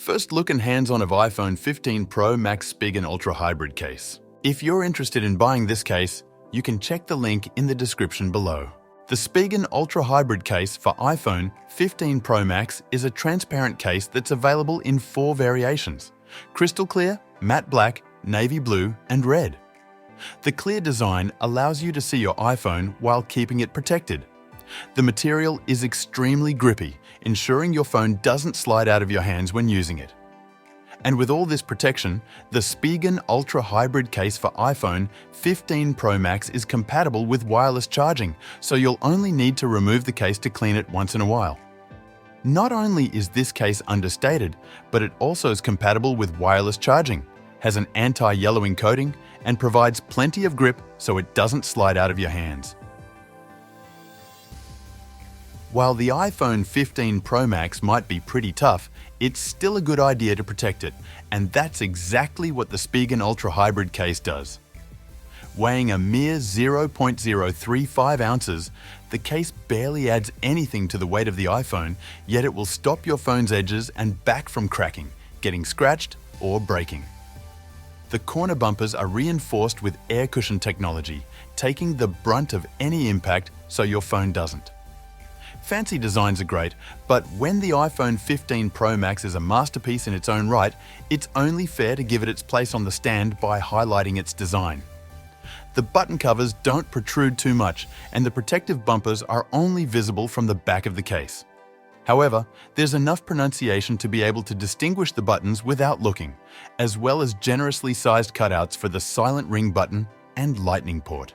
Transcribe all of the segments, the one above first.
First look and hands-on of iPhone 15 Pro Max Spigen Ultra Hybrid case. If you're interested in buying this case, you can check the link in the description below. The Spigen Ultra Hybrid case for iPhone 15 Pro Max is a transparent case that's available in 4 variations: crystal clear, matte black, navy blue, and red. The clear design allows you to see your iPhone while keeping it protected. The material is extremely grippy, ensuring your phone doesn't slide out of your hands when using it. And with all this protection, the Spigen Ultra Hybrid case for iPhone 15 Pro Max is compatible with wireless charging, so you'll only need to remove the case to clean it once in a while. Not only is this case understated, but it also is compatible with wireless charging, has an anti-yellowing coating, and provides plenty of grip so it doesn't slide out of your hands. While the iPhone 15 Pro Max might be pretty tough, it's still a good idea to protect it, and that's exactly what the Spigen Ultra Hybrid case does. Weighing a mere 0.035 ounces, the case barely adds anything to the weight of the iPhone, yet it will stop your phone's edges and back from cracking, getting scratched, or breaking. The corner bumpers are reinforced with air cushion technology, taking the brunt of any impact so your phone doesn't. Fancy designs are great, but when the iPhone 15 Pro Max is a masterpiece in its own right, it's only fair to give it its place on the stand by highlighting its design. The button covers don't protrude too much, and the protective bumpers are only visible from the back of the case. However, there's enough pronunciation to be able to distinguish the buttons without looking, as well as generously sized cutouts for the silent ring button and lightning port.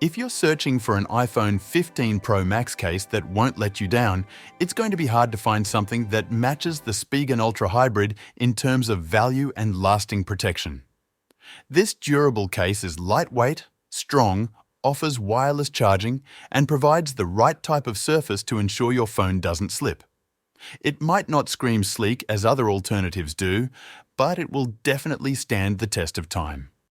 If you're searching for an iPhone 15 Pro Max case that won't let you down, it's going to be hard to find something that matches the Spigen Ultra Hybrid in terms of value and lasting protection. This durable case is lightweight, strong, offers wireless charging, and provides the right type of surface to ensure your phone doesn't slip. It might not scream sleek as other alternatives do, but it will definitely stand the test of time.